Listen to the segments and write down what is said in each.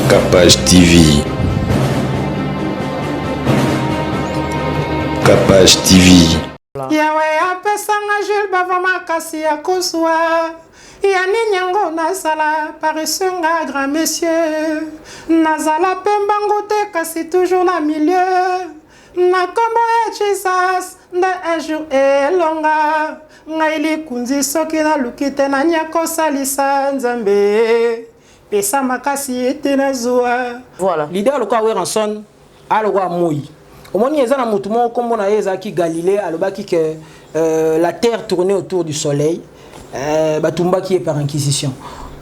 Capage TV. Capage TV. Yawe apesanga Jules bavama kasi ya kozwa yani nyango nazala parisenga grand monsieur nazala pembango te kasi toujours na milieu na kombo ya Jesus nde un jour elonga ngai likunzi soki naluki te na nyakosalisa nzambe pesa makasi ete nazwa voilà leader loka weranson alokwa moi omoni eza na mutu moko kombo na ye ezalaki Galilée alobaki que la terre tournait autour du soleil batumbaki ye par inquisition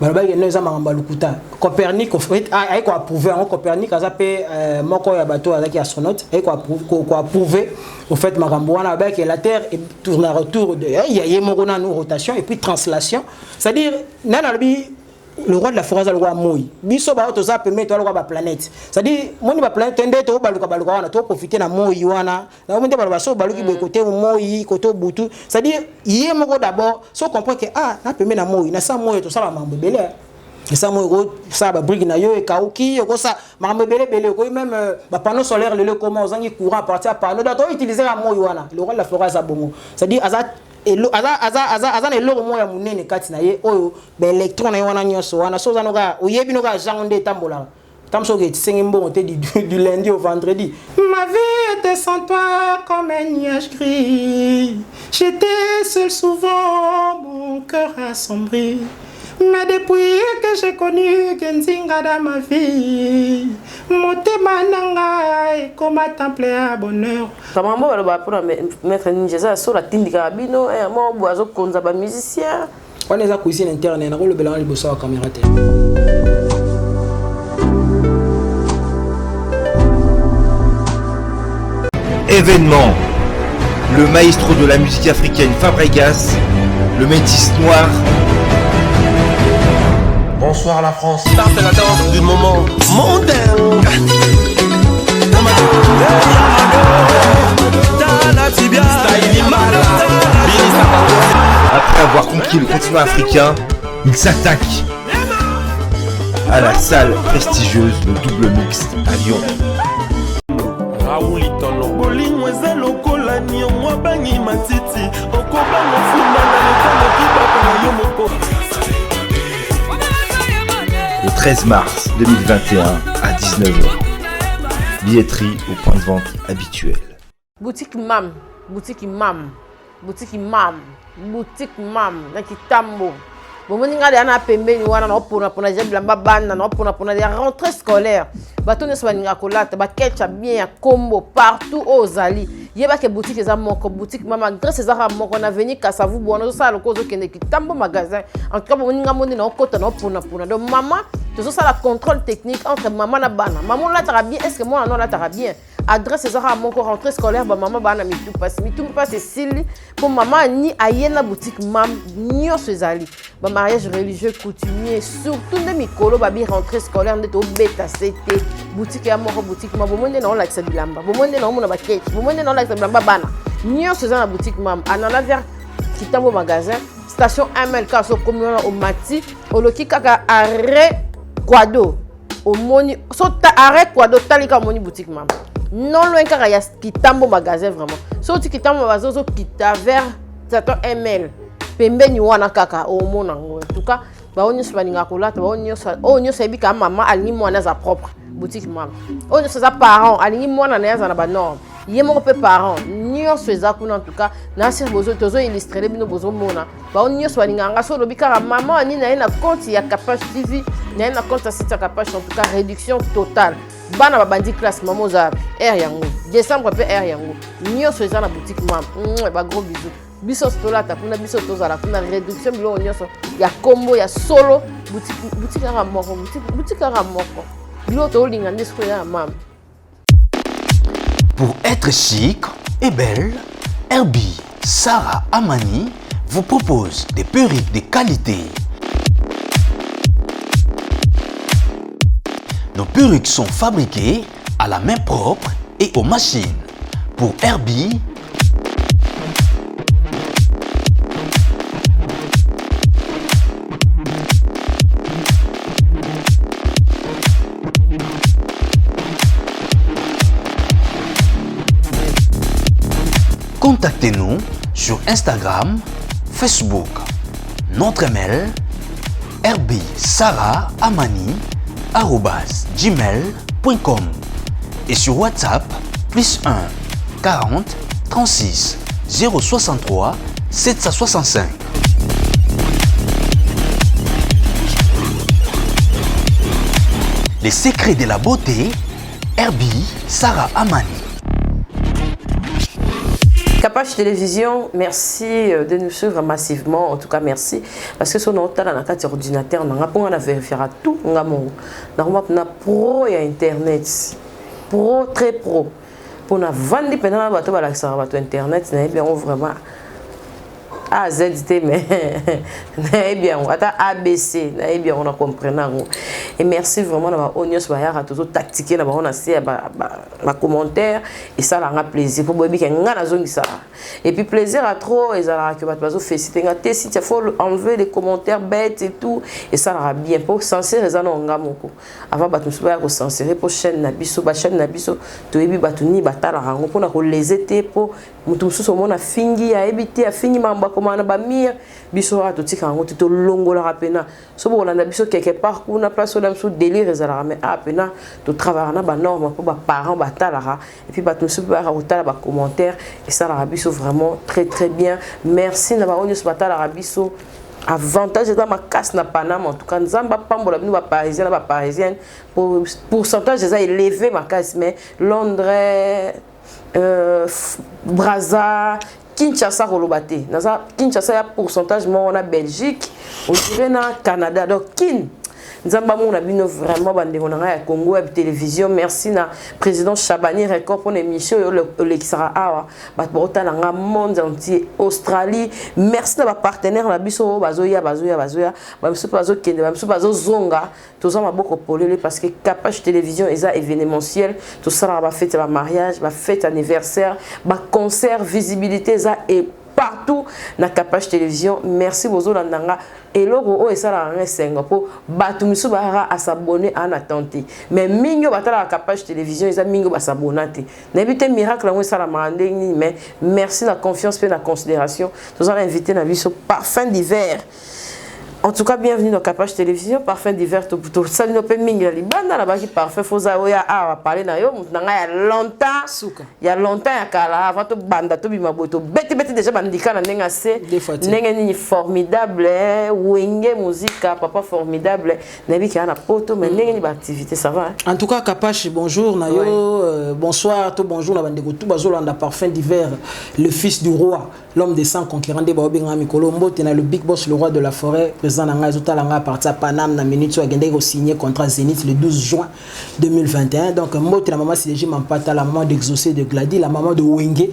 balobaki no eza makambo ya lokuta Copernic ayeko approuvé yango Copernic aza mpe moko ya bato azalaki astronaute ayeko approuvé au fait makambo wana alobaki que la terre tourne autour de ye moko nanu rotation et puis translation c'est-à-dire nani alobi le roi de la forêt alwa moi biso ba auto za permettre alwa ba planète c'est-à-dire moni ba planète ndé to baluka wana to profiter na moi wana na monde ba so baluki be côté moi côté butu c'est-à-dire yé moko d'abord so comprend que na permet na moi na sa moi to sala mambo belé et ça moi ça ba brigue na yo e kauki ko ça mambo belé ko même ba panneau solaire le comment ozangi courant à partir à panneau to utiliser la moi wana le roi de la forêt za bongo c'est-à-dire aza na eloko moya munene kati na ye oyo ba électron na wana nyoso wana so zanoka oyebi noka jangonde tambola tamso ke tsengi mbongo te du lundi au vendredi. Ma vie était sans toi comme un nuage gris. J'étais seul souvent, mon cœur assombri. Mais depuis que j'ai connu Genzinga dans ma vie, mon thème nanga comme un temple à bonheur. Comment on va pour mettre ninja sur la tindika bino et moi boiso konza ba musicien. On est à cuisine interne na le belan liboso à caméra te. Événement. Le maestro de la musique africaine Fabregas, le métis noir. Bonsoir la France. Ça c'est la danse du moment mondain. Après avoir conquis le continent africain, il s'attaque à la salle prestigieuse de Double Mixte à Lyon. Le 13 mars 2021 à 19h. Billetterie au point de vente habituel. Boutique Mam, boutique Mam, boutique Mam, boutique Mam, na Kitambo. Bon, on a des pembe ni wana na opona pona jabla mbabana na opona des rentrées scolaires. Bato ne soigne akolata, ba ketcha bien combo partout aux ali. Yeba ke boutique eza moko boutique mama grâce eza moko na venir Kasavu bona so sala kozo kende Kitambo magasin. En tout cas bon nga moni na okota na opona. Donc maman, tout ça la contrôle technique entre maman na bana. Maman là tara bien, est-ce que moi non là tara bien? Adresse eza moko rentrée scolaire ba maman bana mitu passe sili pour maman ni ayena boutique mam nyoso ezali. Ba mariage religieux coutumier surtout de mikolo ba bi rentrée scolaire ndeto beta c'était boutique ya moko boutique ma bomonde na on la bilamba bomonde na mona ba cake bomonde na on la bilamba bana nyoso eza na boutique mam anana vers Kitambo magasin station MLK so communal au Mati au loki kaka arrêt Quado au moni so arrêt Quado talika moni boutique mam non loin car il y a Kitambo magasin vraiment so tu Kitambo magasin so kita vers station ML pembeni wana kaka au mona en tout cas ba onyo spaninga kolata ba onyo sebi ka mama alingi mwana za propre boutique mama onyo sa parents alingi mwana na za na ba norme yemo pe parents nyo seza kuna en tout cas na sir bozo tozo illustrer bino bozo mona ba onyo spaninga nga so lobi kara mama ni na ina compte ya Capage TV na ina compte site ya Capage en tout cas réduction totale bana ba bandi classe mama za air yango décembre pe air yango nyo seza na boutique mama ba gros bisous biso stolata kuna biso tozala kuna réduction bilo nyoso ya combo ya solo boutique ya moko boutique ya moko bilo to linga ndesko ya mam. Pour être chic et belle, Herbie Sarah Amani vous propose des perruques de qualité. Nos perruques sont fabriquées à la main propre et aux machines. Pour Herbie, Contactez-nous sur Instagram, Facebook. Notre mail rbsarahamani@gmail.com et sur WhatsApp +1 40 36 063 765. Les secrets de la beauté, Herbie Sarah Amani. Capage Télévision, merci de nous suivre massivement. En tout cas, merci. Parce que son hôtel, dans notre ordinateur, on a vérifié tout. On a pro et Internet. Pro, très pro. Pour nous vendre pendant la Internet, on vraiment A, Z, T, mais bien, on a ABC, bien, on a compris. Et merci vraiment d'avoir honneur sur la toujours tactiqué, on a essayé ma commentaire et ça a plaisir pour moi qu'il y a zone ça. Et puis plaisir à trop et ça a que va te féliciter si tu faut enlever les commentaires bêtes et tout et ça a bien pour censurer ça non ngamoko. Avant ba tu sois ko censurer pour chaîne na biso to ebi batuni batala rango pour na ko les été pour mutu mususu mona fingi ya ebité a fingi mamba komana ba mire biso a to tika ngo to longola rapena so bo landa biso quelque part kuna place là sous délire ezala mais apena to travailler na ba norme pour ba parents batala et puis batu mususu ba otala ba commentaire et ça la biso vraiment très très bien merci na ba onyo batala biso avantage dans ma casse na Panama en tout cas nzamba pambola bino ba parisienne pour pourcentage déjà élevé ma casse mais Londres Brazza Kinshasa Rolobate naza Kinshasa ya pourcentage moi on a Belgique on dirait na Canada donc Nzamba mon abino vraiment bandeko na ya Congo Web Télévision merci na président Chabani Record pour l'émission le Kisara awa bat bota na monde entier Australie merci na ba partenaire na biso bazoya ba biso bazo kende ba biso bazo zonga tout ça maboko polele parce que Capage Télévision eza événementiel tout ça ba fête ba mariage ba fête anniversaire ba concert visibilité ça et partout na Capage Télévision merci bozo landanga et logo et ça la Singapour batu misu ba à s'abonner en attente mais mingo batala la Capage Télévision ils a mingo ba s'abonner n'habite miracle on ça la mandé mais merci la confiance et la considération nous allons inviter na biso parfum d'hiver. En tout cas, bienvenue dans Capage Télévision, parfum d'hiver tout plutôt. Salut nos pémings, les bandes là-bas qui parfait, faut ça, on va parler dans yo, il y a longtemps, il y a longtemps, il y a avant tout banda, tout bimaboto, bête déjà bandika na nenga c'est, nenga ni formidable, wenge musique, papa formidable, nabi qui a na poto, mais nenga ni activité, ça va. En tout cas, Capage, bonjour, nayo, bonsoir, tout bonjour, la bande de tout bazolanda parfum d'hiver, le fils du roi, l'homme des 100 concurrents de Baobinga Mikolombo, tu le big boss, le roi de la forêt. Président Nanga Zotalanga parti à Paname, na minute sur Agenda signé contrat Zénith le 12 juin 2021. Donc moi la maman c'est déjà Mampata, la maman d'Exaucé de Glady, la maman de Wenge.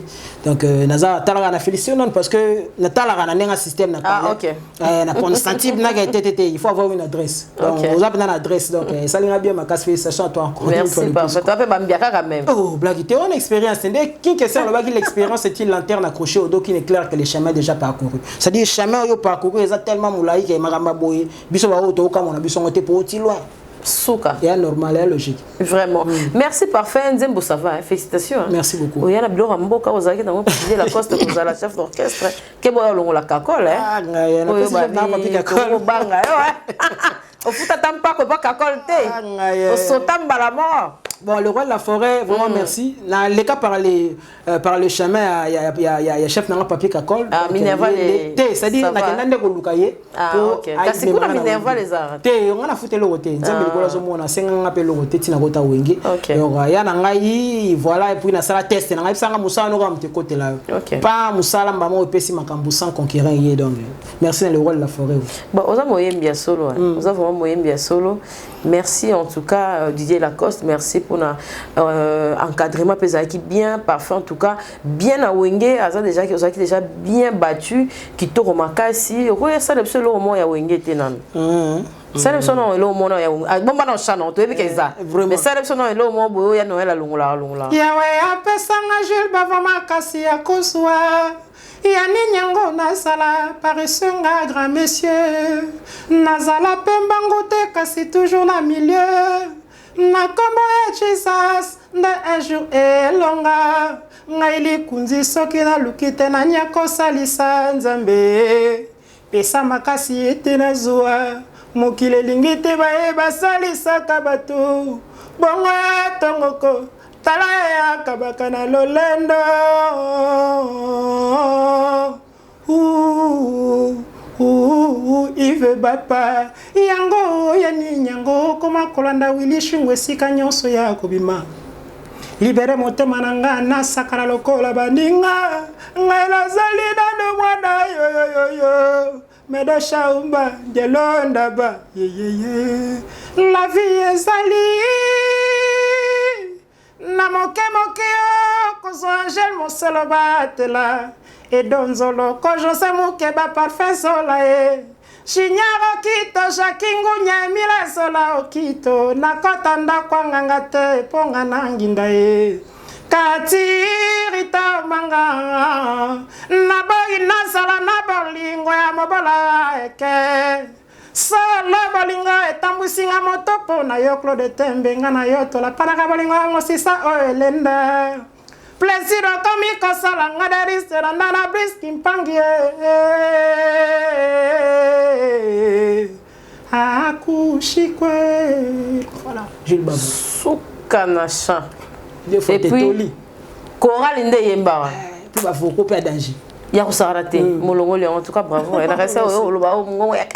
Donc naza talaga na félicité non parce que na talaga na nenga système na ah OK. Na Constantine na été il faut avoir une adresse. Donc vous avez une adresse donc ça linga bien ma casse félicitations à toi encore. Merci parfait. Tu as fait bambiaka quand même. Oh blague tu as une expérience c'est qui que c'est là l'expérience c'est une lanterne accrochée au dos qui éclaire que les chemins déjà parcourus. C'est-à-dire chemin yo parcouru ils ont tellement moulaï que maramba boy biso ba auto ka mon biso ngote pour aussi loin. Souka. Et normal et logique. Vraiment. Merci parfait Nzembo ça va hein? Félicitations. Hein? Merci beaucoup. Il y a biloko mboka ozaki dans président la coste vous la chef d'orchestre ke boya longo la kakole hein. Ah ngaya na président na papika kakole banga ouais. Au futa tampa ko ba kakole te. Au sotamba la mort. Bon, le roi de la forêt, vraiment merci. Là, les cas par le chemin, il y a chef dans le papier Kakol. Ah, Minerva les. C'est-à-dire, il y a un de ah, ok. Kasi kuna Minerva les arts. On a foutu le roté. Nzambe le kola on a 5 ans appelé le roté, tina gota wengi. Donc, il y a nangai, voilà, et puis na sala test, nangai sanga musala no kam te côté là. Pas musala mbamo epesi makambu sans conquérant yé donc. Merci le roi de la forêt. Bon, on a moyen bien solo. On a vraiment moyen bien solo. Merci en tout cas Didier Lacoste, merci pour l'encadrement qui bien parfait en tout cas bien à Wenge, déjà bien battu qui te remarque si ça le seul au moins ya Wenge tenan. Ça le seul au moins ya Wenge. Bon maintenant chanon tu es que ça. Mais ça le seul au moins boyo ya Noël la lungula. Ya ouais apesanga Jules bavama kasi ya koswa. Yani nyango nasala parisunga grand monsieur nazala pembango te kasi toujours na milieu nako Jesus nde un jour elonga ngai likunzi soki naluki te nania kosalisa Nzambe pesa makasi ete nazwa mokili elingi te bayeba salisaka bato bongo tongoko tala yakabaka na lolendo Ive bapa yango yani nyango koma kolanda wili shungwe sika nyonso ya kobima libere motema nanga na sakala lokola baninga ngai nazali nano mwana yo medo shaumba delonda ba ye la vie ezali na moke kozo angel moselo batela edonzolo ko José Mukeba parfait sola Shinyaro kito shakingu nyamila sola okito nakota ndakwanganga te ponga nanginda katirita manga naboyi nasala nabolingo ya mobola eke solo bolingo etambusinga motopo na yo Claude Tembe nga na yo tola panaka bolingo yango sisa o elenda plaisir comme kosala nga de restaurant na briski mpangi akushikwe voilà Jules Babou Soukanachan et puis Coral nde yemba puis ba foko pe danger ya kusarate molongoli en tout cas bravo elle a resté au loba au ngongo ya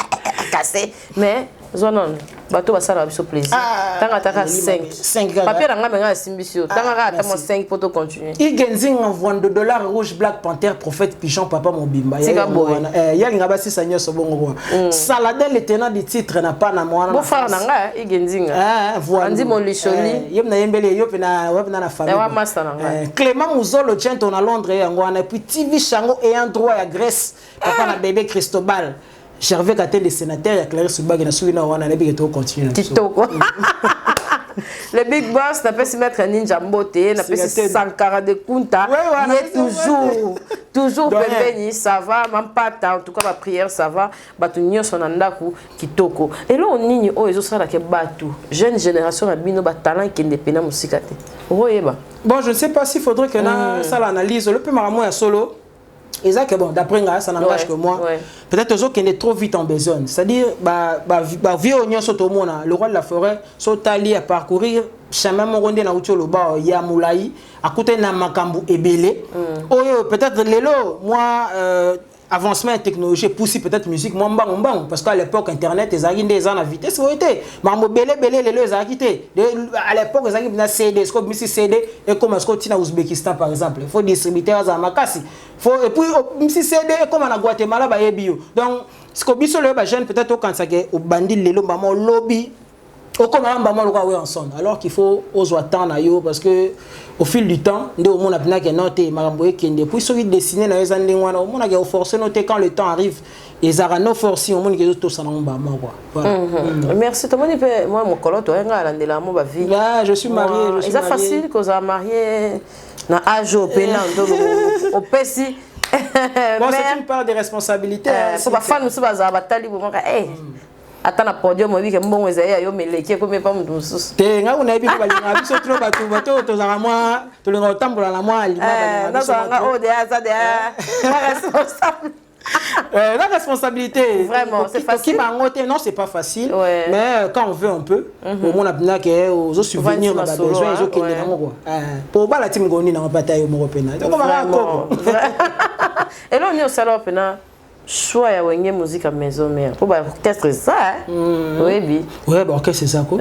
cassé mais zonon bato basala biso plaisir tanga taka 5 papier nga menga simbisio tanga ka 5 pour te continuer igenzing envoie $2 rouge Black Panther prophète pigeon papa mobimba ya linga basi sanyo sobongo salade le tenant du titre na pas na mwana bo fara nanga igenzing voilà andi mon lisholi yem na yembele yo pena webna na famille wa master nanga Clément Muzolo tient à Londres yango na puis TV Chango et un droit à Grèce papa na bébé Cristobal Gervais Katel le sénateur et Clarisse Subag na souina wana na big to continue Kitoko le big boss n'a pas se mettre ninja mbote n'a pas se Sankara de Kunta il est toujours pembeni ça va même pas en tout cas ma prière ça va batu nyonso na ndaku kitoko et là on nini o ezo sala ke batu jeune génération na bino ba talent qui indépendant musika te oyeba bon je ne sais pas s'il faudrait que na ça l'analyse le peu maramo ya solo exact bon d'après nga ça n'engage que moi peut-être aux autres qui est trop vite en besoin c'est-à-dire vieux oignon soto mona le roi de la forêt sotali à parcourir chemin mongonde na utolo ba ya moulai à côté na makambu ebele oyo peut-être lelo moi avancement technologique poussi peut-être musique moi mbang parce qu'à l'époque internet les agis des ans à vitesse vous été mambo belé les agis à l'époque les agis na CD ce comme si CD et comme ce que na Ouzbékistan par exemple il faut distributeur à makasi faut et puis si CD comme en Guatemala ba yebio donc ce que biso le ba jeune peut-être au quand ça que au bandit lelo ba mo lobby au comme on ba mo ensemble alors qu'il faut oser attendre yo parce que au fil du temps nde au monde a bien que noté maramboye kende puis celui dessiné na ezande wana au monde a forcer noter quand le temps arrive les arano forcer au monde que tout ça na ba quoi voilà merci tout le monde peut moi mon colo to nga landela mo ba vie là je suis marié je suis marié c'est facile que ça marié na âge au pénal au pesi bon c'est une part de responsabilité faut pas faire nous ça ba tali bo atana podium obi ke mbongo ezaya yo meleki ko mepa mtu mususu te nga una ebi ko balinga biso tro bato to za moi to linga otambola na moi alima na ça nga o de ça de responsable la responsabilité vraiment c'est facile non c'est pas facile mais quand on veut un peu au moins on que aux subvenir na besoin ils ont kende na quoi pour ba la team ngoni na bataille au Européen donc on va encore et là on est au salon pena choix ya wenge musique à maison mère pour ba orchestre ça oui bi ouais bah orchestre c'est ça quoi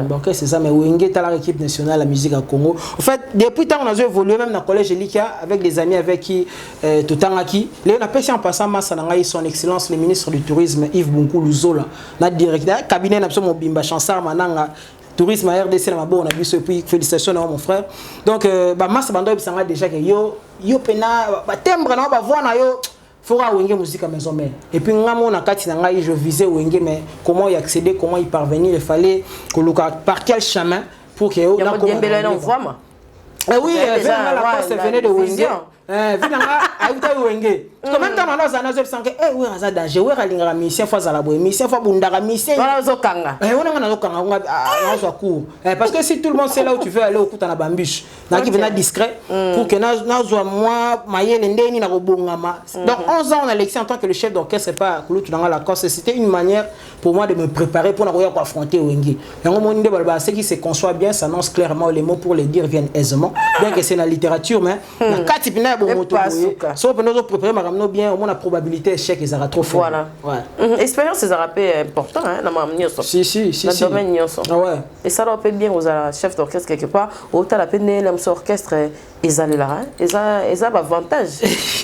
orchestre c'est ça mais wenge ta la équipe nationale la musique à Congo en fait depuis tant on a évolué même dans le collège Elika avec des amis avec qui totangaki les on a passé en passant massa na ngai son excellence le ministre du tourisme Yves Bonkulu Zola na directeur cabinet na mon bimba chansar mananga tourisme à RDC na mabo on a vu ce puis félicitations à mon frère donc ba massa bando bisanga déjà que yo pena ba timbre na ba voix na yo fera wenge musique à maison mère et puis ngamo na kati na ngai je visais wenge mais comment y accéder comment y parvenir il fallait que par quel chemin pour que on voit moi oui vers la poste venait de wenge Vinanga ayuta wenge. Parce que même dans la zone zo sanke oui raza danger oui ralinga mission fois za la boy mission fois bundaka mission. Voilà zo kanga. On a zo kanga on zo court. Parce que si tout le monde sait là où tu veux aller au coup na bambiche. Na qui venait discret pour que na zo moi mayele ndeni na robongama. Donc 11 ans on a l'élection en tant que le chef d'orchestre c'est pas Kouloutou dans la Corse, c'était une manière pour moi de me préparer pour affronter Wenge. Ce qui se conçoit bien s'annonce clairement, les mots pour les dire viennent aisément. Bien que c'est la littérature, mais quand tu viens si on peut préparer bien, on a probabilité d'échec et ça va trop fort. Voilà. Ouais. Expérience, c'est important dans ma si. Dans le domaine ah ouais. Et ça leur fait bien aux chefs d'orchestre quelque part. Autant la peine les orchestre ils allaient là, ils ont avantage.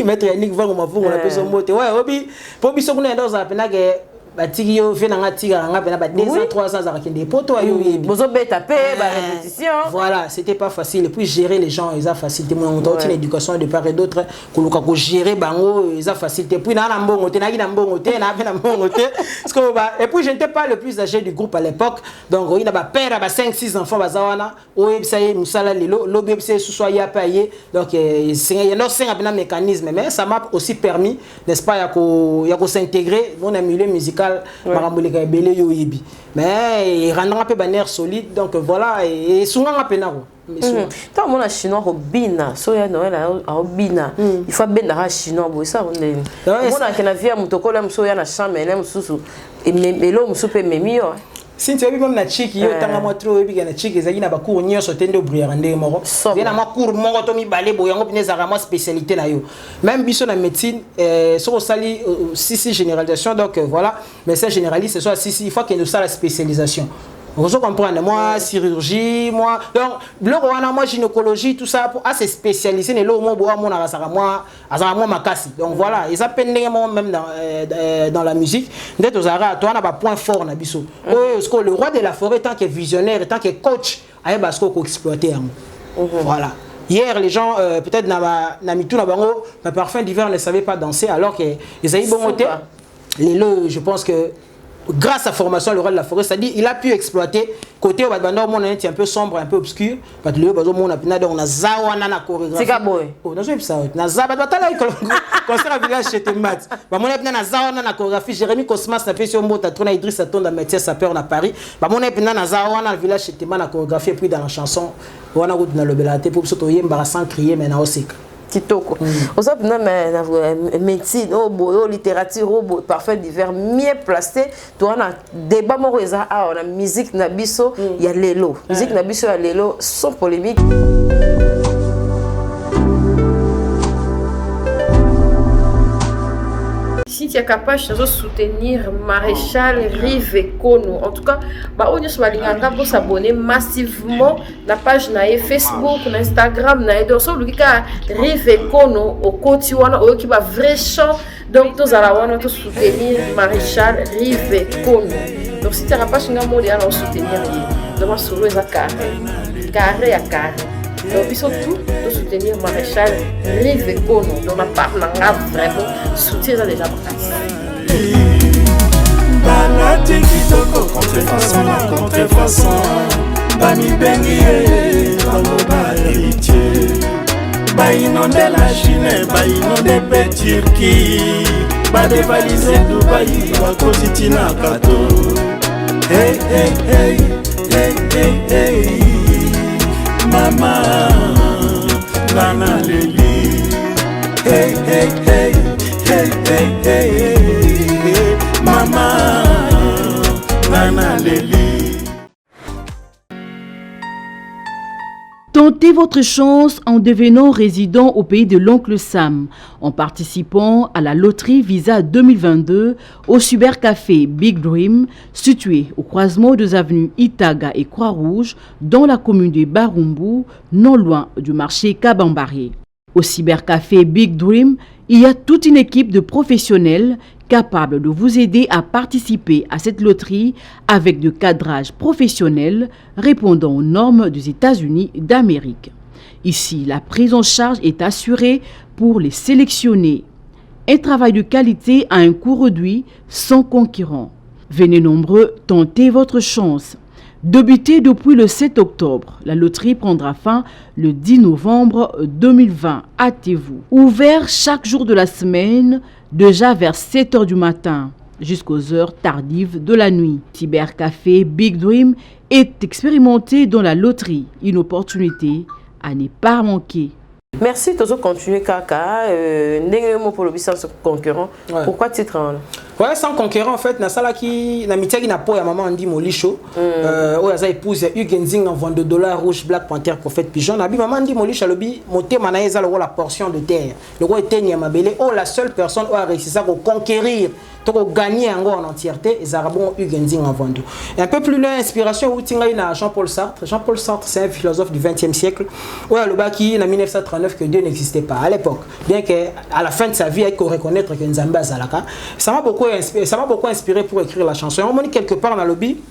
Maître Yannick va on appelle son mot. Ouais, obi, pour biso kuna ndo za pena ke batigio fait na tiga nga pena ba 200 300 za kende poto ayo yebi. Bozo beta pe ba répétition. Voilà, c'était pas facile et puis gérer les gens, ils ont facilité moi on donne une éducation de part et d'autre koluka ko gérer bango, ils ont facilité puis na mbongo te na na mbongo te na pe na mbongo te parce que et puis je n'étais pas le plus âgé du groupe à l'époque. Donc il y a ba père ba 5 6 enfants bazawana oyebisa musala lelo lobebisa suswa ya paye. Donc il y a no singa pena mécanisme mais ça m'a aussi permis n'est-ce pas ya ko s'intégrer dans un milieu musical maramboleka belé yo yebi. Mais il rendra un peu bannière solide donc voilà et souvent un peu naro. Tant mon chinois robina soya noël robina il faut ben na chinois bo ça on est mon a na via mutokola msoya na chambre na msusu et melo msupe memio. Si tu as vu même na chiki yo tanga mo trop ebi na chiki ezaki na ba cours nyonso tende obriera ndenge moko vient na cours moko to mi balé boyango pineza vraiment spécialité na yo même biso na médecine so sali si généralisation donc voilà mais c'est généraliste c'est soit si il faut qu'il nous ça la spécialisation. Vous comprenez, moi, chirurgie, moi, donc, moi, gynécologie, tout ça, pour assez spécialisé, mais là, moi, ma casse. Donc voilà, ils appellent même dans la musique. Dès que tu as un point fort, le roi de la forêt, tant que visionnaire, tant que coach, il y a exploité. Voilà. Hier, les gens, peut-être, ma parfum d'hiver ne savaient pas danser, alors qu'ils avaient bon côté. Je pense que grâce à la formation, le roi de la forêt, c'est-à-dire il a pu exploiter côté où on est un peu sombre, un peu obscur. Parce que on a zawana na chorégraphie. C'est gaboy. Oh, non, c'est ça. Na zaba batala concert à village chez Temat. Bah mon est na zawana na chorégraphie. Jérémy Cosmas na fait sur mot à tourner Idriss Aton dans métier sapeur na Paris. Bah mon est na zawana na village chez Temat na chorégraphie puis dans la chanson on a route na le belate pour surtout yemba sans crier mais na osika. Kitoko. Aussi, mais médecine, littérature, parfum d'hiver, mieux placé. Tu as un débat, on a musique, nabiso, il y a l'élo. Musique, nabiso, il y a l'élo, sans polémique. Si tu es capable de soutenir Maréchal Rive Kono, en tout cas, on peut s'abonner massivement à la page Facebook, Instagram, donc sur le cas Rive Kono au quotidien, qui va vrai chant, donc nous allons soutenir Maréchal Rive Kono. Donc si tu es capable de soutenir, donc sur le carré à carré. Donc ils sont tous de soutenir Maréchal Rive Kono. Donc on parle vraiment soutien déjà balati kitoko contrefaçon na contrefaçon bami bengi ba héritier ba inonde la Chine ba inonde pe Turquie ba dévaliser Dubaï ba kotitina kato hey hey hey hey hey hey mama nana leli hey hey hey hey hey hey mama nana leli. Tentez votre chance en devenant résident au pays de l'oncle Sam, en participant à la loterie Visa 2022 au cybercafé Big Dream, situé au croisement des avenues Itaga et Croix-Rouge, dans la commune de Barumbu, non loin du marché Kabambaré. Au cybercafé Big Dream, il y a toute une équipe de professionnels capables de vous aider à participer à cette loterie avec de cadrage professionnel répondant aux normes des États-Unis d'Amérique. Ici, la prise en charge est assurée pour les sélectionnés. Un travail de qualité à un coût réduit, sans concurrent. Venez nombreux, tentez votre chance. Débutée depuis le 7 octobre, la loterie prendra fin le 10 novembre 2020. Hâtez-vous. Ouvert chaque jour de la semaine, déjà vers 7 h du matin jusqu'aux heures tardives de la nuit. Cybercafé Big Dream est expérimenté dans la loterie. Une opportunité à ne pas manquer. Merci, tu as continué Kaka. Pour le sans concurrent. Ouais. Pourquoi titre Ouais, sans concurrent en fait, na sala qui na mitia qui na po ya maman Andy Molisho. Oh ya épouse ya Hugues Nzing en vente de dollars rouge Black Panther prophète pigeon. Na bi maman Andy Molisho lobi motema na eza la portion de terre. Le roi etenya mabele oh la seule personne qui a réussi à conquérir, to gagner en entièreté et arabon Hugues Nzing en vente. Et un peu plus loin inspiration où tinga na Jean-Paul Sartre. Jean-Paul Sartre c'est un philosophe du 20e siècle. Ouais, le bas qui en 1939 que Dieu n'existait pas à l'époque. Bien que à la fin de sa vie il faut reconnaître que Nzamba Zalaka. Ça m'a beaucoup inspiré pour écrire la chanson. On m'a dit quelque part dans le lobby,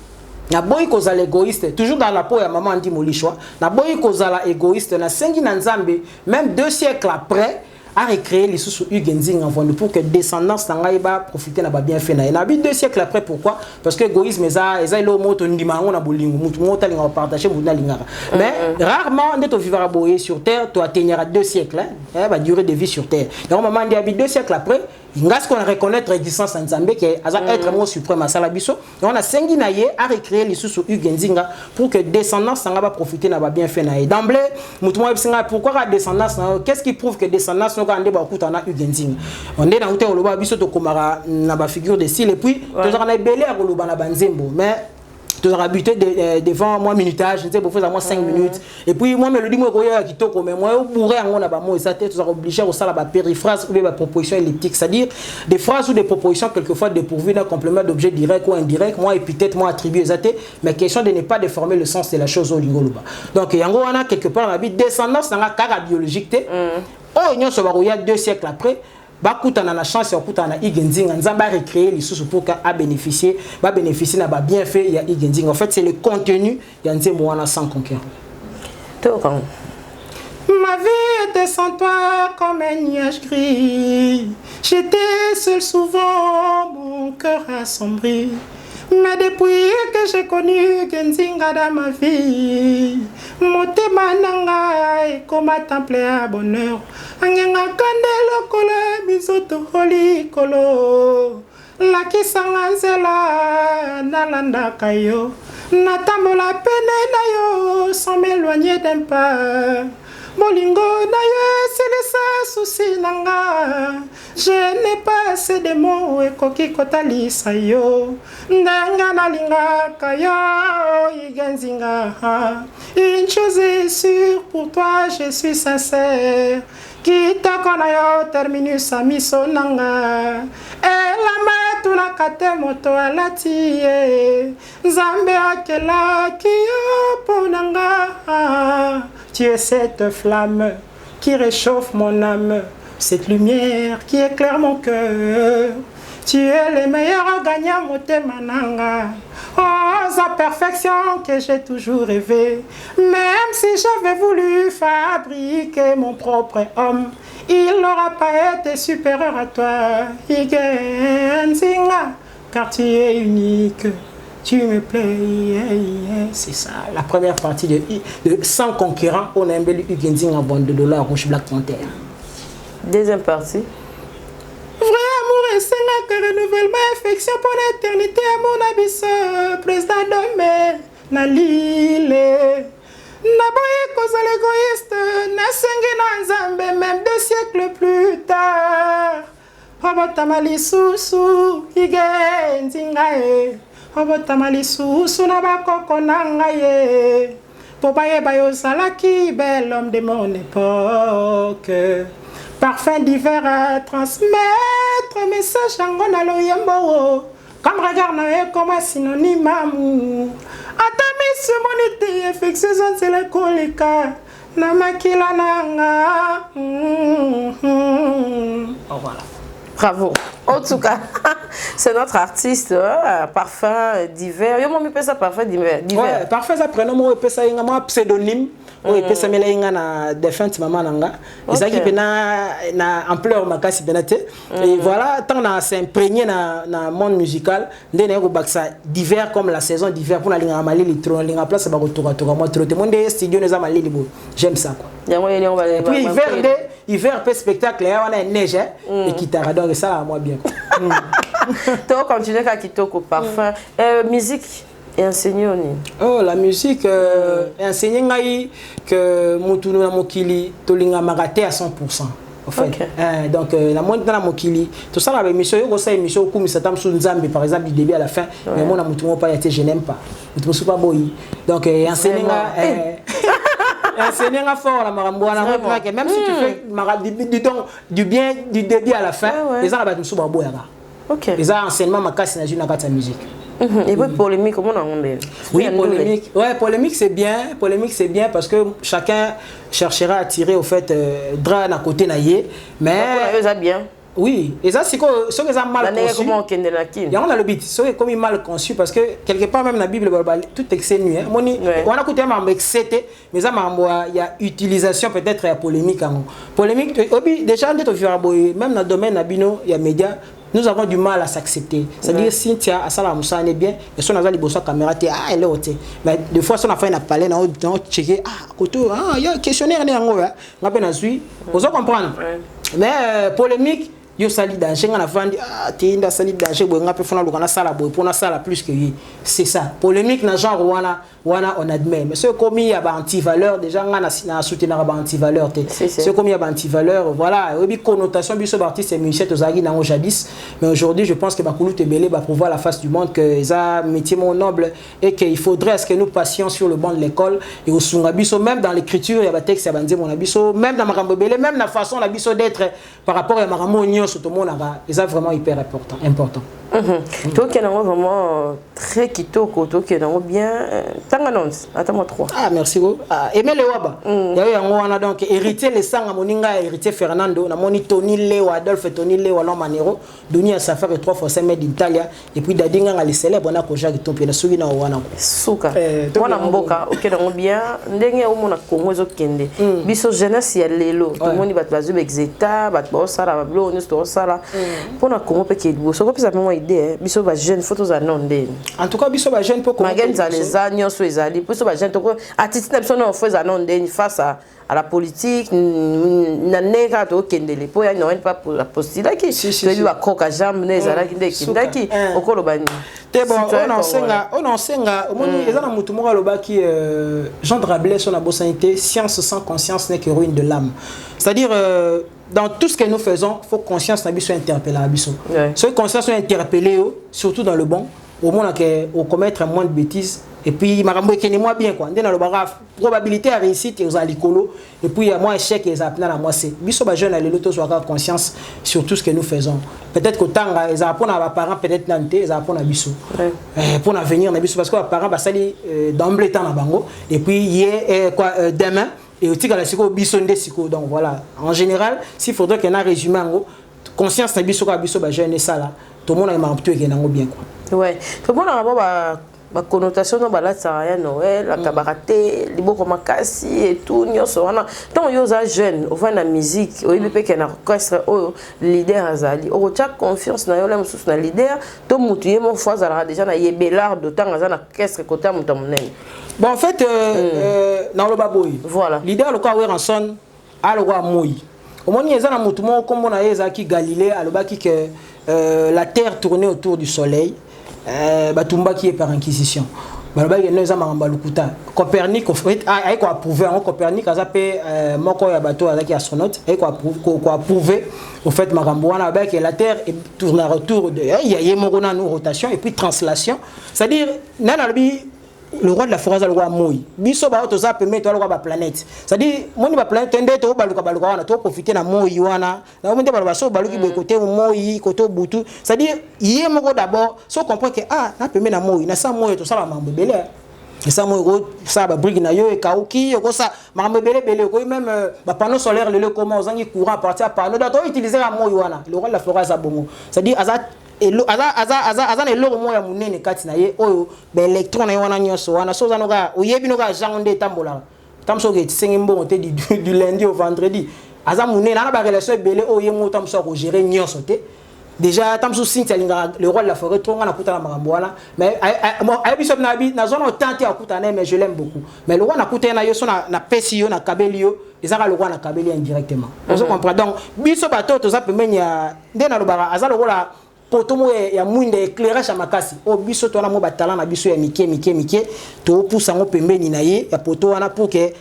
na boy kozala égoïste, toujours dans la peau ya maman Andy Molisho. Na boy kozala égoïste, na sengi na Nzambe, même 2 siècles après, a recréé les sous Hugues Nzing en vente pour que descendance n'aille pas profiter na ba bien fait na. Na 2 siècles après pourquoi? Parce que égoïsme eza lo moto ndima ngona bolingo mutu mota linga partager mutu na lingara. Mais rarement on est au vivre boyer sur terre, tu atteindras 2 siècles hein, va durer de vie sur terre. Donc maman Andy 2 siècles après Ngas qu'on reconnaître l'existence en Nzambe qui est être mot suprême à Salabiso. On a sengi naye à recréer les sous Hugues Nzinga pour que descendance n'anga va profiter n'a pas bien fait naye. D'emblée, mutumo ebsinga pourquoi la descendance qu'est-ce qui prouve que descendance n'anga ande ba kutana Hugues Nzinga. On est dans hôtel loba biso to komara na ba figure de style et puis to zaka na belé à loba na banzembo mais tu auras habité devant moi minutage, je sais pour faire moi 5 minutes et puis moi mélodie moi koya kitoko mais moi bourré en ba moi ça tête tu auras obligé au sala ba périphrase ou ba proposition elliptique, c'est-à-dire des phrases ou des propositions quelquefois dépourvues d'un complément d'objet direct ou indirect, moi épithète moi attribué zaté mais question de ne pas déformer le sens de la chose au lingoloba. Donc yango wana quelque part on habite descendance dans la cara biologique té oh nyo so ba koya 2 siècles après bakutana na chance ya kutana Hugues Nzinga Nzamba a recréé les sous pour qu'à bénéficier na ba bien fait ya Hugues Nzinga. En fait c'est le contenu ya Nzembo wana sans conquérant. Ma vie était sans toi comme un nuage gris. J'étais seul souvent, mon cœur assombri. Mais depuis que j'ai connu Nzinga dans ma vie, mon tema nanga est comme un temple à bonheur. Angenga kande lokolo mizoto holi kolo. La kisanga nzela nalanda kayo. Natambola pene na yo sans m'éloigner d'un pas. Molingo na yo c'est le souci nanga. Je n'ai pas assez de mots et koki kotali sayo. Nanga nalinga kayo Hugues Nzinga. Une chose est sûre pour toi je suis sincère. Kita kona yo terminus amiso nanga. La matuna kate moto alati Nzambe akela kiyo ponanga. Tu es cette flamme qui réchauffe mon âme, cette lumière qui éclaire mon cœur. Tu es le meilleur gagnant motema nanga. Oh, sa perfection que j'ai toujours rêvé. Même si j'avais voulu fabriquer mon propre homme, il n'aura pas été supérieur à toi, Hugues Nzinga, car tu es unique. Tu me plais, c'est ça. La première partie de 100 concurrents, on a un bel Hugues Nzinga en vente de dollars rouge Black Panther. Deuxième partie. Vrai amour et c'est là que renouvellement affection pour l'éternité à mon abysse. Président d'homme, na lile. Na boye cause l'égoïste, na sengi na Nzambe, même 2 siècles plus tard. Obotamali susu, Hugues Nzinga Obotamali susu na bakoko nanga ye. Pobaye bayo salaki, bel homme de mon époque. Parfum d'hiver à transmettre, message angona loyembo. Comme regard na comme un synonyme amour. Atami sumonité, affectueuse c'est le kolika. Namakila nanga. Oh voilà. Bravo. En tout cas, c'est notre artiste, parfum d'hiver. Yo, moi, je ça parfum d'hiver. Ouais, parfum, ça prénom, moi, je ça un pseudonyme. o epesa mela inga na défunte maman nanga ezaki pena na ampleur makasi penate et voilà tant na s'imprégner na monde musical ndene ko baksa d'hiver comme la saison d'hiver pour na linga malili tro linga place ba ko toka moi trop monde studio neza malili bo j'aime ça quoi et puis hiver peut spectacle là on a neige et guitare donc ça moi bien toi continuer ka kitoko parfum musique et enseigner oh la musique enseigner ngai que mutu na mokili tolinga magate à 100%. En fait. Donc la moindre dans la mokili tout ça la émission yo ça émission comme ça tam sou nzambe par exemple du début à la fin mais moi na mutu mo pas été je n'aime pas mutu so pas boyi donc enseigner enseigner fort la marambouana même si tu fais du bien du début à la fin les gens là ba mutu ba boya OK les enseignement makasi na jina kata musique. Et puis polémique, comment on a oui, polémique. Ouais, polémique c'est bien. Polémique c'est bien parce que chacun cherchera à tirer au fait drap à côté naïe. Mais ça bien. Oui, et ça c'est que ce que ça mal conçu. Il y a on a le bit, c'est comme mal conçu parce que quelque part même dans la Bible tout excès nuit. Moni, on a écouté un excès, mais ça il y a utilisation peut-être à polémique. Polémique, déjà même dans le domaine nabino, il y a médias. Nous avons du mal à s'accepter. C'est-à-dire, Cynthia, à Salam Moussa, est bien, et son azali bossa caméra, elle est haute. Mais des fois, son affaire n'a pas l'air, on a checké, il y a un questionnaire, on a suivi. Vous comprenez? Mais polémique, yo sali danger, on a vendu, t'es sali danger, on a pu faire le sala pour na sala plus que lui. C'est ça. Polémique, na genre, on admet. Mais ceux comme il y a anti-valeur, déjà, on a soutenu anti-valeur. Ceux comme il y a anti-valeur, voilà. Il y a une connotation, il y a artiste et musicien, jadis. Mais aujourd'hui, je pense que Bakoulout et Belé va prouver à la face du monde que ça un métier noble et qu'il faudrait à ce que nous passions sur le banc de l'école et au Sungabiso, même dans l'écriture, il y a des textes, il y a mon abisso, même dans Marambo Belé, même la façon l'abisso d'être par rapport à Marambo Nyon, tout le monde est vraiment hyper important. Toi qui es vraiment très kitoko, toi qui es bien. Attends-moi 3. Ah, merci beaucoup. Aimé le Waba. On a donc hérité les sangs à Moninga, hérité Fernando, on a moni Tony Leo, Adolphe Tony Leo, Alain Manero, Dunia Safar et 3 fois 5 mètres d'Italie, et puis Dadinga les célèbres, on a Koja qui tombe, Sougi na Wana. Souka. Moi, na Mboka, ok, on bien, ndenge au mon a Congo Zokende. Biso jeunesse ya lelo, tout le monde va te baser exeta, va te bosser la bablo, nous te sala. Pour na Congo peut-être beau. Ce que ça peut idée, biso ba jeune photos à non de. En tout cas, biso ba jeune pour comment. Magenza les agneaux so ezali, biso ba jeune to ko artiste na biso na offre à non de face à la politique, na neka to kendele po ya non pas pour la postila qui to lui va koka jambe na ezala ki ndeki okolo bani. Te bon, on ensenga, omoni ezana mutu moko lobaki Jean de Rabelais sur la bosanité, science sans conscience n'est que ruine de l'âme. C'est-à-dire dans tout ce que nous faisons, il faut que conscience soit interpellée. Si la conscience soit interpellée, surtout dans le bon, au moins on commettre moins de bêtises. Et puis, Marambo est moi bien quoi. Dans le barrage, probabilité à réussite aux alicolo. Et puis, il y a moins échec et ça à moi c'est. Biso ba jeune les lotos soit conscience sur tout ce que nous faisons. Peut-être que tant ils apprennent à parents peut-être nanté, ils apprennent à biso. Pour l'avenir na biso parce que les parents ba sali d'emblée temps na bango. Et puis hier quoi demain et aussi la siko bisonde siko. Donc voilà, en général, s'il faudrait qu'il y ait un résumé en conscience na biso ka biso ba jeune et ça là, tout le monde a marqué que nango bien quoi. Ouais. Tout le monde a ma connotation dans la Saraya Noël, la cabareté, les beaux makasi et tout, nyoso wana. Tant yoza jeune, au fond la musique, au IBP qui a un orchestre, au leader azali, au tchak confiance na yola moussous na leader, tout moutouye mon fois zala déjà na yebelard d'autant azana orchestre côté moutamonen. Bon en fait, dans le baboui, voilà. Leader le quoi en son, a le roi mouille. Au moment où il y a un moutoumon comme on a ezaki Galilée, à l'obaki que la terre tournait autour du soleil. Batumba qui est par inquisition. Copernic, en fait, a approuvé. Copernic a zappé moko ya bateau avec astronaute. A approuvé au fait Marambouana que la Terre tourne autour de. Il y a une rotation et puis translation. C'est-à-dire, le roi de la forêt le roi Moui. Biso ba otoza permet to le roi ba planète. C'est-à-dire moni ba planète ndé to baluka wana to profiter na Moui wana. Na monde ba so baluki boy côté Moui, côté Butu. C'est-à-dire yé moko d'abord, so comprend que na permet na Moui, na sa Moui to sala mambo belé. Et ça Moui ça ba brigue na yo e kauki ko ça mambo belé ko même ba panneau solaire le comment zangi courant à partir à panneau to utiliser la Moui wana. Le roi de la forêt za bongo. C'est-à-dire et aza ne lo mo ya munene kati na ye oyo be electron na wana nyoso wana so za noga oyebi noga jango nde tambola tam so ke tsengi mbongo te du lundi au vendredi aza mune na ba relation belé o yemo tam so ko gérer nyonso te déjà tam so sinti alinga le roi de la forêt trop ngana kuta na makambo wana mais ay biso na bi na zone tente akuta na mais je l'aime beaucoup mais le roi na kuta na yo so na pesi yo na kabeli yo ezaka le roi na kabeli indirectement on comprend donc biso bato to za pemenya ndena lo bara aza le roi la potomo ya mwinde éclairage makasi o biso to na mo batala na biso ya mike to poussa ngo pembeni na ye ya poto wana pour que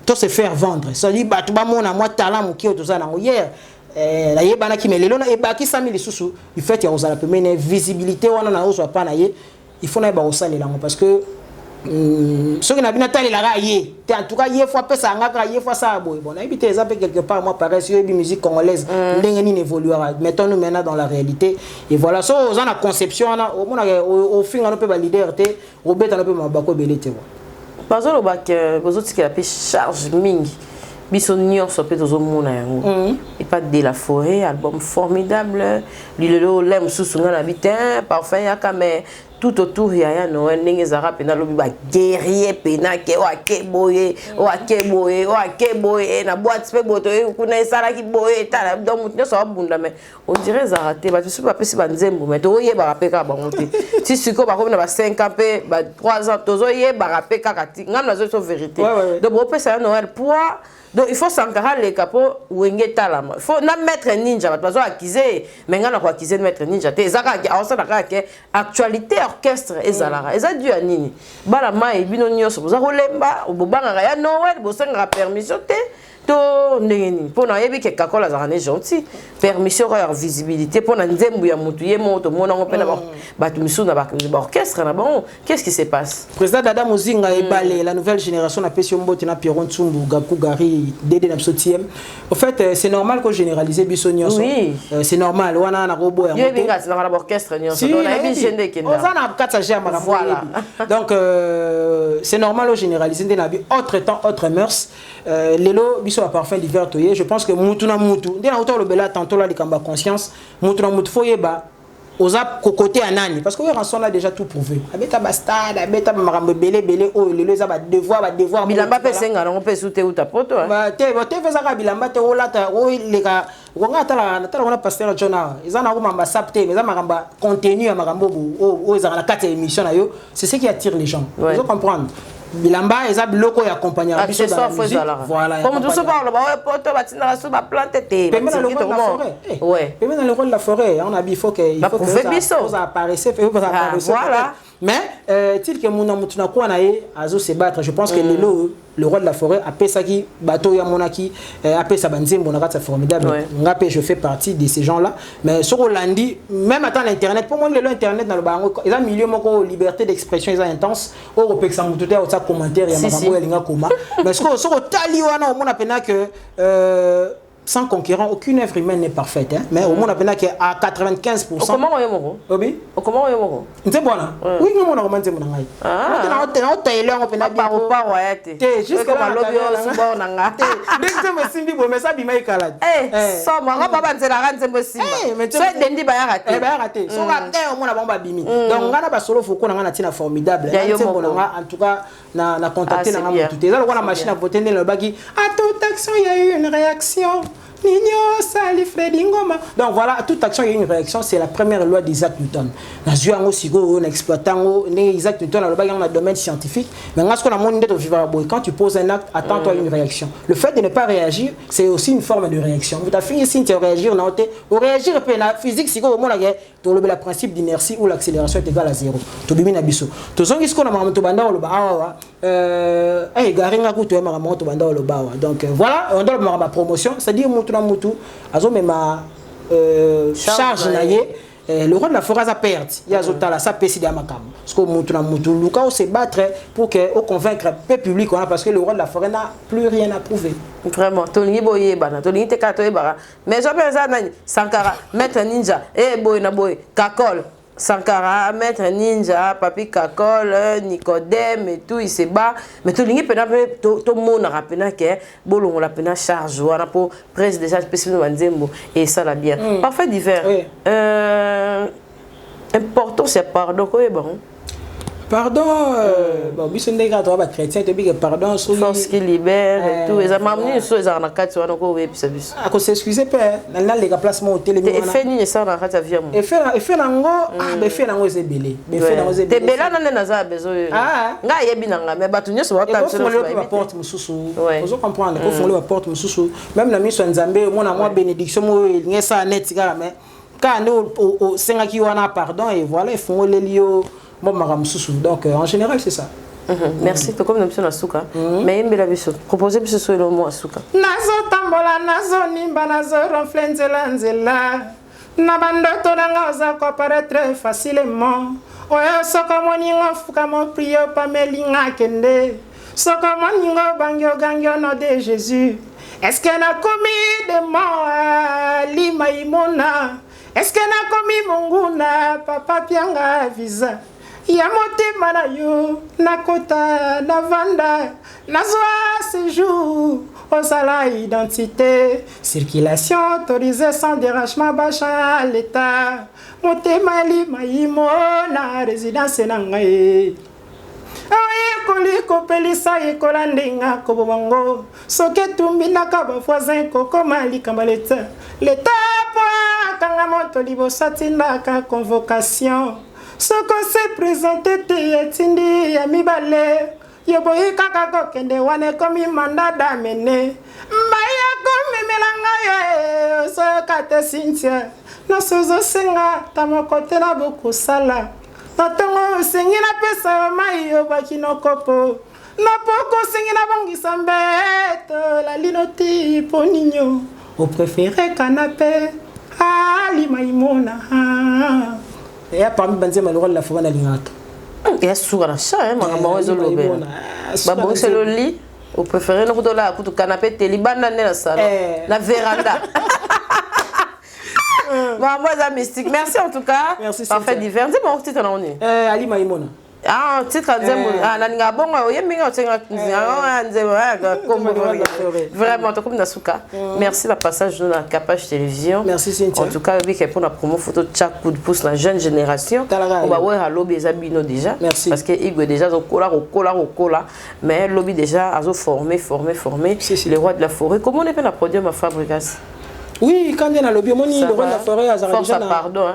to se faire vendre ça dit batu ba mona moi talent mukio to za na ngo hier la yebana ki melelo na ebaki 100 000 susu il fait ya ozala pembeni visibilité wana na ozo pa na ye il faut na ba osale lango parce que ce que na bina tali la ye en tout cas ye fois pesa ngaka ye fois ça boy bon habite exemple quelque part moi pareil sur la musique congolaise ndenge ni évoluera mettons-nous maintenant dans la réalité et voilà so on a la conception na au fin on peut ba leader te robeta on peut mabako belete bazo lo bak bazo tikela pe charge mingi biso nyonso pe tozomona yango et pas de la forêt album formidable lilelo lem susunga na bitin parfum yaka mais tout autour ya Noël ndenge zara pena lobi ba guerrier pena ke o akeboye na boîte pe boto kuna esala ki boye tala donc mutne so abunda mais on dirait zara te ba tu pas pesi ba nzembo mais to ye ba rapeka ba monte si siko ba ko na ba 5 ans pe ba 3 ans tozo ye ba rapeka kati ngam na zo vérité donc bo pesa Noël pour donc il faut s'encarrer les capots wenge talama il faut na mettre ninja ba bazo accuser mais ngana ko accuser mettre ninja te ezaka awsa na ka actualité orchestre ezalara eza dû à nini bala mai bino nyonso boza kolemba obobanga ya Noël bosenga permission te to ndengeni pona yebi ke kakola za ne gentil permission ya visibilité pona nzembu ya mutu ye moto mona ngopena ba tu misuna ba orchestre na bon qu'est-ce qui se passe président Dada Muzinga et Balé la nouvelle génération na Pesio Mbote na Pierron Tsumbu Gakou Gari Dédé na Sotième en fait c'est normal que généraliser biso nyonso c'est normal wana na robo ya moto yebi ngati na orchestre nyonso donc na yebi jende kenda on a 4 jama voilà donc c'est normal que généraliser na bi autre temps autre mœurs lelo biso a parfum d'hiver toye je pense que mutu na mutu ndena auto le bela tantôt la likamba conscience mutu na mutu foyeba oza kokote anani parce que on rançon là déjà tout prouvé abeta bastade abeta marambe belé o lelo za ba devoir bilamba pesenga ngo pesute uta poto ba te feza ka bilamba te olata o leka ngonga tala ona pasteur Jonah ezana ko mamba sapte mais za maramba contenu ya marambo o ezana la 4 émission na yo c'est ce qui attire les gens vous comprendre bilamba eza biloko ya accompagner biso dans la musique voilà comme tout ça parle ba poto batina so ba planter te même dans le rôle de la forêt ouais même dans le rôle de la forêt on a il faut que ça apparaisse voilà mais tel que mon amour na quoi na ye azo se battre je pense que le roi de la forêt a pesaki bateau ya monaki a pesa banzembo na kata formidable ngapé je fais partie de ces gens là mais sur Hollandi même attends l'internet pour moi le internet dans le bango ils ont milieu moko liberté d'expression ils ont intense au repexam tout au ça commentaire ya makambo ya linga koma mais sur tali wana on appena que sans concurrent, aucune œuvre humaine n'est parfaite. Hein? Mais au moins, on a à 95%. Comment on est moro? Oui. Comment on est moro? C'est bon. Oui, nous on a romancé mon angai. Ah. On tailleur, on peut pas par ouais. T'es juste comme un lobby au bord nanga. Dès que me simbi bon mais ça bi mai kalade. So moi pas banze la ranze mo simba. So dendi ba ya raté. Ba ya raté. So raté au moins on ba bimi. Donc ngana ba solo foko nanga na tina formidable. En tout cas na contacter nanga mo tout. Ça la machine à voter le bagi. À toute action il y a eu une réaction. Nino Sali Freddy Ngoma. Donc voilà, à toute action il y a une réaction, c'est la première loi d'Isaac Newton. Na zuango sigo na exploitant Isaac Newton dans le domaine scientifique, mais ce qu'on a montré de vivre quand tu poses un acte, attends-toi une réaction. Le fait de ne pas réagir, c'est aussi une forme de réaction. Vous t'as fini si tu réagir non au réagir la physique sigo au monde le principe d'inertie où l'accélération est égale à 0. To bimi na biso. To zongi ce qu'on a monté banda le ba garinga kuto ya monté banda le ba. Donc voilà, on donne ma promotion, c'est-à-dire na mutu azo mema charge na ye le roi de la forêt a perdu il y a zotala ça pesi de makam parce que mutu na mutu luka on se battre pour que au convaincre le public parce que le roi de la forêt n'a plus rien à prouver vraiment tolingi boye bana tolingi te kato e bara mais je pense nani Sankara maître ninja et boy na boy kakol Sankara, Maître Ninja, Papi Kakol, Nicodème et tout, il se bat. Mais tout le monde a rappelé que bon, on a pena charge, on a pour presse déjà spécialement et ça l'a bien. Parfait divers. Important c'est pardon quoi bon. Pardon, bon, biso ndeka to ba chrétien to bi pardon sur force qui libère et tout. Les mamans sont les arnaqueurs, tu vois, donc oui, puis ça bis. À cause s'excuser père, dans les placements au télé. Et fait ni ça dans ta vie. Et fait nango, ben fait nango c'est belé. Ben fait nango c'est belé. Te bela nan na za besoin. Ah, nga yebi nanga, mais batu nyo so wata sur la porte mususu. Vous comprendre, ko font la porte mususu. Même na miso nzambe, moi na moi bénédiction moi ngesa net ga mais quand nous au senga ki wana pardon et voilà, ils font les lio. Bon, donc en général c'est ça. Merci. Tu comme nous Asuka. Mais il me l'a biso. Proposer biso sur le mot Asuka. Nazo tambola, nazo nimba, nazo ronflenzela nzela. Na bandoto nanga oza comparaître facilement. Oyo soko moningo fuka mo priyo pa melinga kende. Soko moningo bangyo gangyo no de Jésus. Est-ce que na commis de moi lima imona? Est-ce que na commis monguna papa pianga visa? Ya motema na yo nakota na vanda nazwa séjour au sala identité circulation autorisée sans dérangement bacha l'état motema lima imo na résidence na ngai oye koli kopelisa ekola ndenga kobobango soke tumbinaka bavoisin kokoma likamba l'état po akanga moto liboso tindaka convocation soko se présenté te etindi ya mibale yoboyi kaka kokende wane komi manda damene mbaya komemelanga yo soka te Cynthia nasozo senga tamoko te na bokosala na ntongo osengi napesa yo mai yo bakino kopo na poko osengi na bongisa mbeto lalino ti po ninyo opréféré canapé alima imona et parmi Benzema le rôle de la forêt d'Alingata. Il y a souvent un chat, maman est au lobby. Babou c'est le lit. Vous préférez nous donner à coup de canapé téliban dans le salon, la véranda. Maman est mystique. Merci en tout cas. Merci. Parfait divers. Dis-moi où tu t'en es. Ali Maïmona. Ah, titre à dire, ah, bon, vraiment, comme Nasuka. Merci la passage de la Capage Télévision. Merci Cynthia. En tout cas, pour la promo photo de chaque coup de pouce la jeune génération. On va voir à lobby les habits déjà. Merci. Parce que Igwe déjà au cola. Mais lobby déjà a formé. Les rois de la forêt. Comment on appelle la produire ma fabrication? Oui, quand il y a le lobby, le roi de la forêt a force à pardon.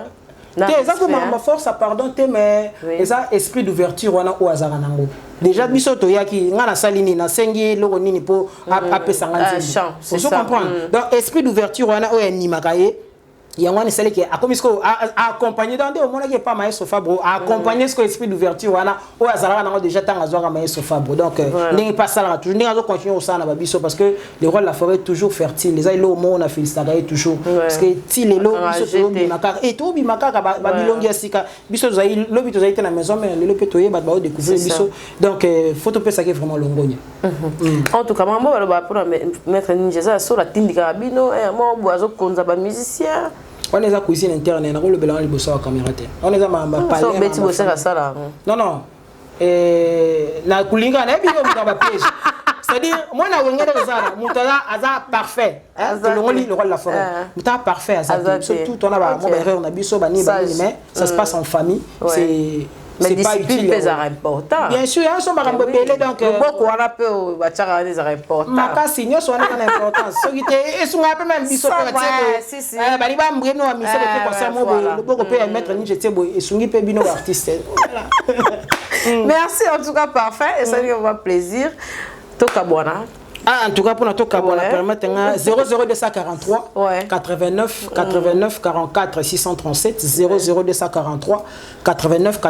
Ma force à pardon mais ça esprit d'ouverture wana au hasard nango déjà biso to yaki ngana salini na sengi loko nini po apesa nganzi vous comprenez donc esprit d'ouverture wana o animaka ye yango ni sale qui akomisko accompagner dans des moments qui pas maïs Fabro accompagner ce esprit d'ouverture wana o hasard nango déjà tanga zoa maïs Fabro donc n'est pas ça là toujours n'est continuer au ça na babiso parce que les rois de la forêt toujours fertile les aïlo mo na félicitaire toujours parce que ti les lo biso to bimaka et to bimaka ba bilongi asika biso zai lobi to zai na maison mais le lobi to ye ba découvrir biso donc photo pe ça qui est vraiment longonya en tout cas maman ba pour mettre ninja sur la tindika bino et moi boazo konza ba musicien on est à cuisine interne na le belan liboso wa caméra te on est à ma parler beti bosse la sala non na kulinga na bino ba piège c'est-à-dire moi na wengere zara mutala aza parfait le rôle de la forêt mutala parfait aza surtout on a ba mo erreur na biso ba ni mais ça se passe en famille c'est pas utile c'est important bien sûr on sont marambo belé donc beaucoup on a peu bachara des important makasi nyoso wana na importance so kite esunga pe même biso pe si bali ba mbreno wa mise pe concert mo le boko pe mettre ni jeté boy esungi pe bino artiste voilà merci en tout cas parfait et ça nous va plaisir toka bwana. Ah, en tout cas, pour notre cas, on a permettre 00243 89 44 637 00243 89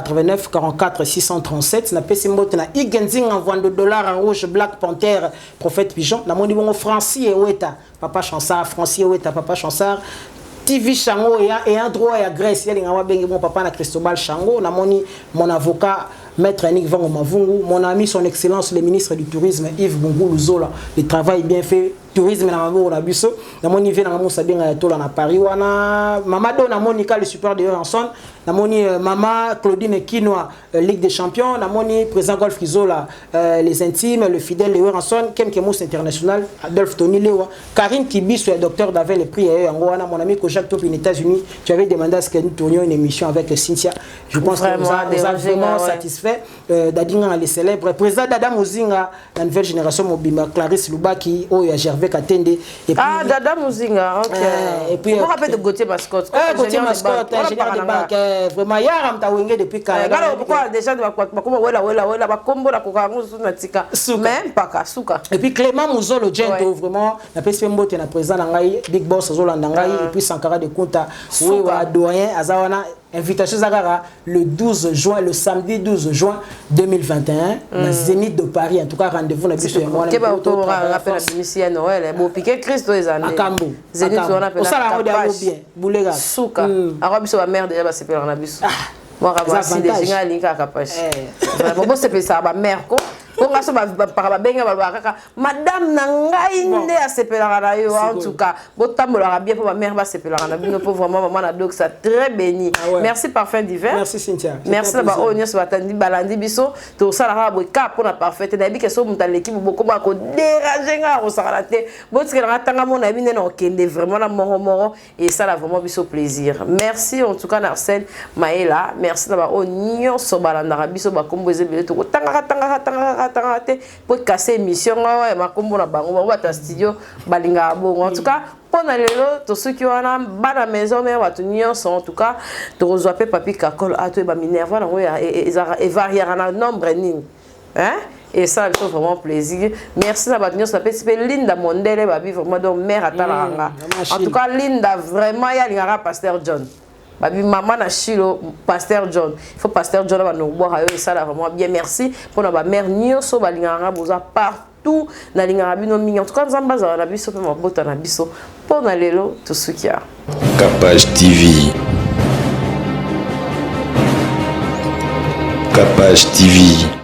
44 637 na pesi mbote na igenzing en vente de dollars en rouge Black Panther Prophète Pigeon na moni bongo Francis Eweta Papa Chansard Francis Eweta Papa Chansard TV Chango et un droit à Grèce il y a mon papa na Cristobal Chango na moni mon avocat Maître Yannick Vango Mavungu, mon ami son excellence le ministre du tourisme Yves Bungulu Zola, le travail bien fait tourisme na mabo na biso na moni vie na mamo sabinga ya tola na Paris wana mama do na monika le super de Ranson na moni mama Claudine Kinwa Ligue des Champions na moni président Golf Kizola les intimes le fidèle Léo Ranson Kemkemos international Adolphe Tony Lewa Karine Kibiso et docteur d'avait le prix yango wana mon ami Kojak Top aux États-Unis tu avais demandé à ce que nous tournions une émission avec Cynthia je pense que vous êtes vraiment satisfait d'adinga les célèbres président Dada Muzinga la nouvelle génération Mobimba Clarisse Lubaki Oya Gervais Katende et puis Dada Muzinga OK et puis on rappelle de Gauthier Mascotte Gauthier Mascotte ingénieur de banque vraiment yaram ta wenge depuis Canada pourquoi déjà bakoma wela bakombo la kokango na tika même pas suka et puis Clément Muzolo Gento vraiment na pesi mbote na président na ngai Big Boss Zolanda ngai et puis Sankara de Kunta wa doyen azawana invitation Zagara le 12 juin le samedi 12 juin 2021 na Zénith de Paris en tout cas rendez-vous na biso yango ke ba to rappel la mission Noël bo piqué Christo ezane Akambo Zénith on appelle ça bien boulega suka arabiso ba mère déjà ba sepela na biso moi rabasi des gens linka kapache vraiment bo sepela ba mère ko Bonga so ba benga ba kaka madame na ngai nde asepelaka na yo en tout cas botambola bien pour ma mère ba sepelaka na bino pour vraiment maman na donc ça très béni merci parfum d'hiver merci Cynthia merci ba onyo so batandi balandi biso to sala ka bo ka pour na parfaite na bi ke so muta l'équipe boko ba ko déranger nga o sala te botikela nga tanga mona bine na okende vraiment na moro et ça là vraiment biso plaisir merci en tout cas Arsène Maëla merci na ba onyo so balanda biso ba komboze bele to tanga pour casser émission makombo na bango ba studio balinga bongo en tout cas pour lelo to ceux qui wana bana maison mais watu nyonso en tout cas to reçoit papi kakol ato ba minerva na et varier na nombre ning hein et ça il fait vraiment plaisir merci na batunion ça peut s'appeler Linda Mondele ba vivre vraiment donc mère atalanga en tout cas Linda vraiment ya lingara pasteur John Babi maman na chilo pasteur John il faut pasteur John va nous boire et ça là vraiment bien merci pour ma mère nyonso balinganga boza partout na lingara bino mingi en tout cas nzamba za na biso pe mabota na biso pour na lelo tout ce qu'il y a Capage TV Capage TV